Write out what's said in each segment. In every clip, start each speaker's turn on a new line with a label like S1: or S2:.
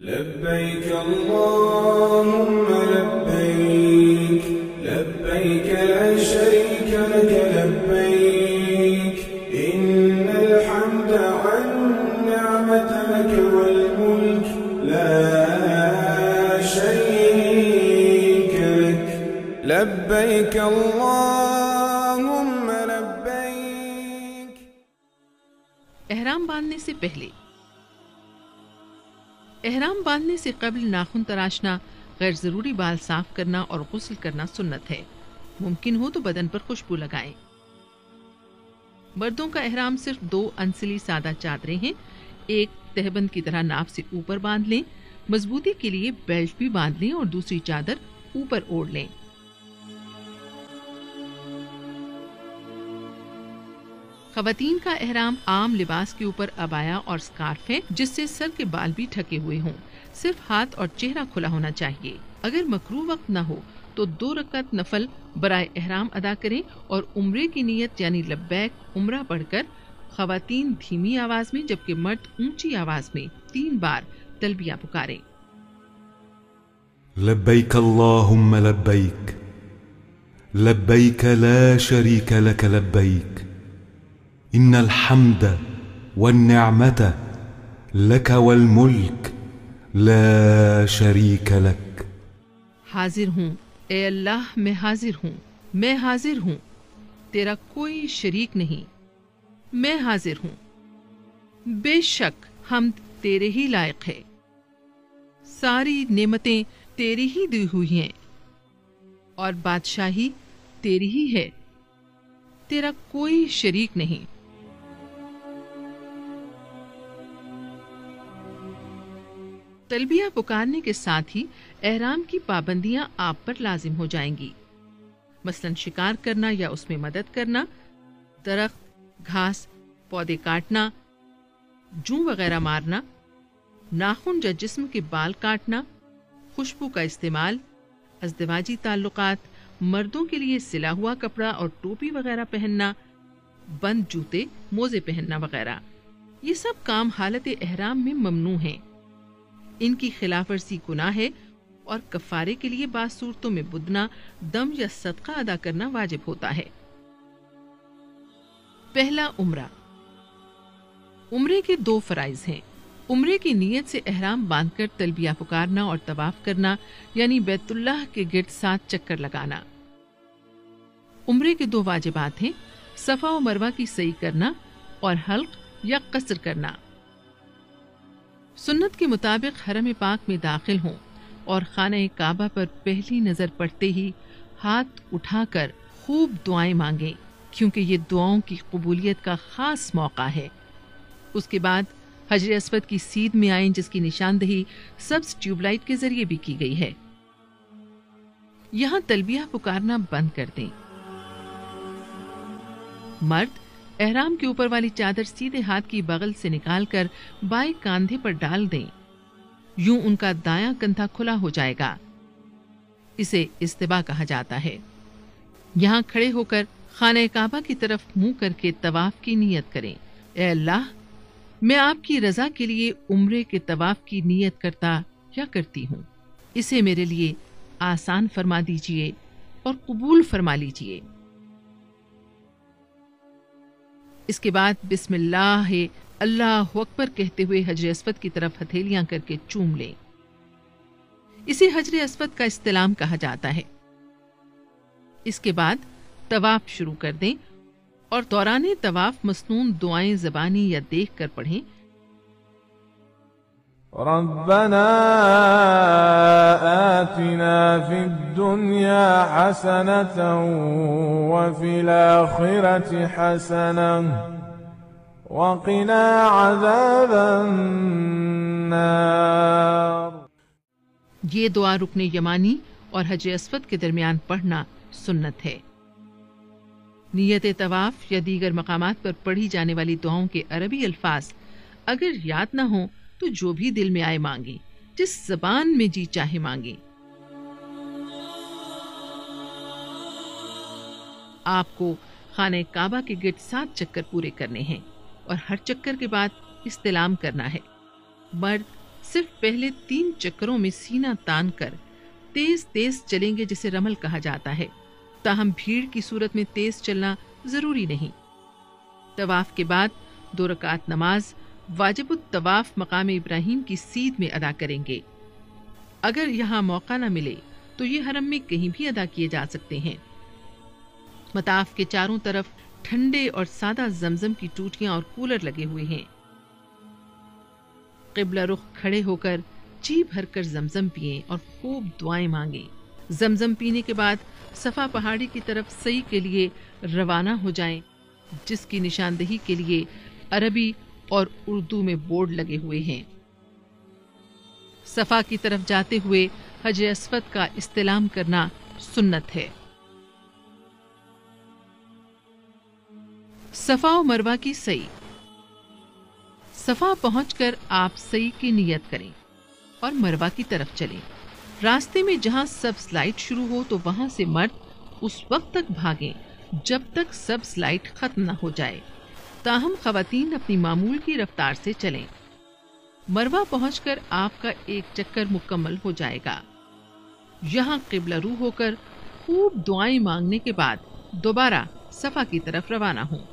S1: لبيك اللهم لبيك لبيك لا شريك لك لبيك إن الحمد والنعمة لك والملك لا شريك لك لبيك اللهم لبيك.
S2: احرام باندھنے سے پہلے احرام باندھنے سے قبل ناخن تراشنا، غیر ضروری بال صاف کرنا اور غسل کرنا سنت ہے. ممکن ہو تو بدن پر خوشبو لگائیں. مردوں کا احرام صرف 2 انسلی سادہ چادریں ہیں. ایک تہبند کی طرح ناف سے اوپر باندھ لیں. مضبوطی کے لیے بیلٹ بھی باندھ لیں اور دوسری چادر اوپر اوڑھ لیں. خواتین کا احرام عام لباس کے اوپر عبایا اور سکارف ہے جس سے سر کے بال بھی ڈھکے ہوئے ہوں. صرف ہاتھ اور چہرہ کھلا ہونا چاہیے. اگر مکروہ وقت نہ ہو تو 2 رکعت نفل برائے احرام ادا کریں اور عمرے کی نیت یعنی لبیک عمرہ پڑھ کر خواتین دھیمی آواز میں جبکہ مرد اونچی آواز میں 3 بار تلبیہ پکاریں.
S3: لبیک اللہم لبیک لبیک لا شریک لک لبیک ان الحمد والنعمت لک والملک لا شریک لک.
S2: حاضر ہوں اے اللہ، میں حاضر ہوں، میں حاضر ہوں، تیرا کوئی شریک نہیں. میں حاضر ہوں، بے شک حمد تیرے ہی لائق ہے، ساری نعمتیں تیری ہی دی ہوئی ہیں اور بادشاہی تیری ہی ہے، تیرا کوئی شریک نہیں. تلبیہ پکارنے کے ساتھ ہی احرام کی پابندیاں آپ پر لازم ہو جائیں گی. مثلا شکار کرنا یا اس میں مدد کرنا، درخت، گھاس، پودے کاٹنا، جوں وغیرہ مارنا، ناخن یا جسم کے بال کاٹنا، خوشبو کا استعمال، ازدواجی تعلقات، مردوں کے لیے سلا ہوا کپڑا اور ٹوپی وغیرہ پہننا، بند جوتے، موزے پہننا وغیرہ. یہ سب کام حالت احرام میں ممنوع ہیں. ان کی خلاف ورزی گناہ ہے اور کفارے کے لیے بعض صورتوں میں بدنا، دم یا صدقہ ادا کرنا واجب ہوتا ہے. پہلا عمرہ. عمرے کے 2 فرائض ہیں. عمرے کی نیت سے احرام باندھ کر تلبیہ پکارنا اور طواف کرنا یعنی بیت اللہ کے گرد 7 چکر لگانا. عمرے کے 2 واجبات ہیں: صفا و مروہ کی سعی کرنا اور حلق یا قصر کرنا. سنت کے مطابق حرم پاک میں داخل ہوں اور خانہ کعبہ پر پہلی نظر پڑتے ہی ہاتھ اٹھا کر خوب دعائیں مانگیں کیونکہ یہ دعاؤں کی قبولیت کا خاص موقع ہے. اس کے بعد حجر اسود کی سیدھ میں آئیں جس کی نشاندہی سبز ٹیوب لائٹ کے ذریعے بھی کی گئی ہے. یہاں تلبیہ پکارنا بند کر دیں. مرد احرام کے اوپر والی چادر سیدھے ہاتھ کی بغل سے نکال کر بائیں کاندھے پر ڈال دیں. یوں ان کا دایاں کندھا کھلا ہو جائے گا. اسے استباء کہا جاتا ہے. یہاں کھڑے ہو کر خانہ کعبہ کی طرف منہ کر کے طواف کی نیت کریں. اے اللہ، میں آپ کی رضا کے لیے عمرے کے طواف کی نیت کرتا یا کرتی ہوں. اسے میرے لیے آسان فرما دیجئے اور قبول فرما لیجئے. اس کے بعد بسم اللہ اللہ اکبر کہتے ہوئے حجر اسود کی طرف ہتھیلیاں کر کے چوم لیں. اسے حجر اسود کا استلام کہا جاتا ہے. اس کے بعد طواف شروع کر دیں اور دوران طواف مسنون دعائیں زبانی یا دیکھ کر پڑھیں.
S1: ربنا آتنا في الدنيا حسنة وفي الآخرة حسنة وقنا عذاب النار.
S2: یہ دعا رکن یمانی اور حجر اسود کے درمیان پڑھنا سنت ہے. نیت طواف یا دیگر مقامات پر پڑھی جانے والی دعاؤں کے عربی الفاظ اگر یاد نہ ہوں تو جو بھی دل میں آئے مانگیں، جس زبان میں جی چاہے مانگیں. آپ کو خانہ کعبہ کے گرد 7 چکر پورے کرنے ہیں اور ہر چکر کے بعد استلام کرنا ہے. مرد صرف پہلے 3 چکروں میں سینہ تان کر تیز تیز چلیں گے جسے رمل کہا جاتا ہے، تاہم بھیڑ کی صورت میں تیز چلنا ضروری نہیں۔ طواف کے بعد 2 رکعت نماز واجب الطواف مقام ابراہیم کی سیدھ میں ادا کریں گے۔ اگر یہاں موقع نہ ملے تو یہ حرم میں کہیں بھی ادا کیے جا سکتے ہیں۔ مطاف کے چاروں طرف ٹھنڈے اور سادہ زمزم کی ٹوٹیاں اور کولر لگے ہوئے ہیں۔ قبلہ رخ کھڑے ہو کر جی بھر کر زمزم پئیں اور خوب دعائیں مانگیں۔ زمزم پینے کے بعد صفا پہاڑی کی طرف سعی کے لیے روانہ ہو جائیں، جس کی نشاندہی کے لیے عربی اور اردو میں بورڈ لگے ہوئے ہیں۔ صفا کی طرف جاتے ہوئے حجر اسود کا استلام کرنا سنت ہے۔ صفا و مروہ کی سعی۔ صفا پہنچ کر آپ سعی کی نیت کریں اور مروہ کی طرف چلیں۔ راستے میں جہاں سبز لائٹ شروع ہو تو وہاں سے مرد اس وقت تک بھاگیں جب تک سبز لائٹ ختم نہ ہو جائے، تاہم خواتین اپنی معمول کی رفتار سے چلیں۔ مروہ پہنچ کر آپ کا ایک چکر مکمل ہو جائے گا۔ یہاں قبلہ رو ہو کر خوب دعائیں مانگنے کے بعد دوبارہ صفا کی طرف روانہ ہوں۔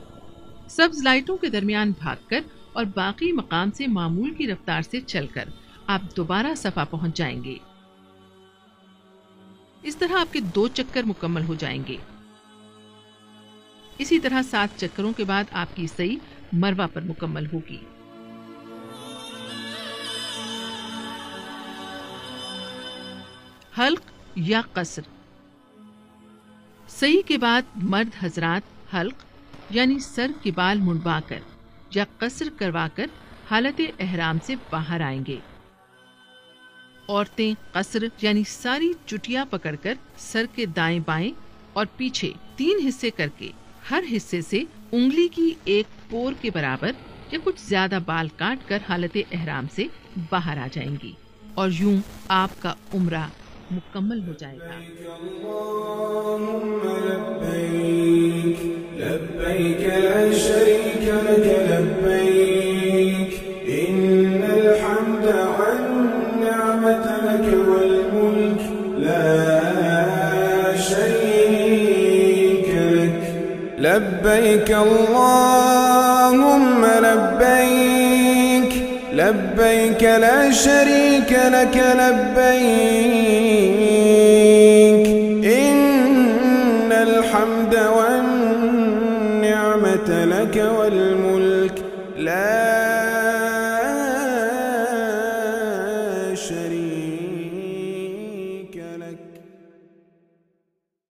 S2: سبز لائٹوں کے درمیان بھاگ کر اور باقی مقام سے معمول کی رفتار سے چل کر آپ دوبارہ صفا پہنچ جائیں گے۔ اس طرح آپ کے 2 چکر مکمل ہو جائیں گے۔ اسی طرح 7 چکروں کے بعد آپ کی سعی مروہ پر مکمل ہوگی۔ حلق یا قصر۔ سعی کے بعد مرد حضرات حلق یعنی سر کے بال منڈوا کر یا قصر کروا کر حالت احرام سے باہر آئیں گے۔ عورتیں قصر یعنی ساری چٹیا پکڑ کر سر کے دائیں بائیں اور پیچھے 3 حصے کر کے ہر حصے سے انگلی کی ایک پور کے برابر یا کچھ زیادہ بال کاٹ کر حالت احرام سے باہر آ جائیں گی اور یوں آپ کا عمرہ مکمل ہو جائے گا۔
S1: لبيك لا شريك لك لبيك إن الحمد والنعمة لك والملك لا شريك لك لبيك اللهم لبيك لبيك لا شريك لك لبيك إن الحمد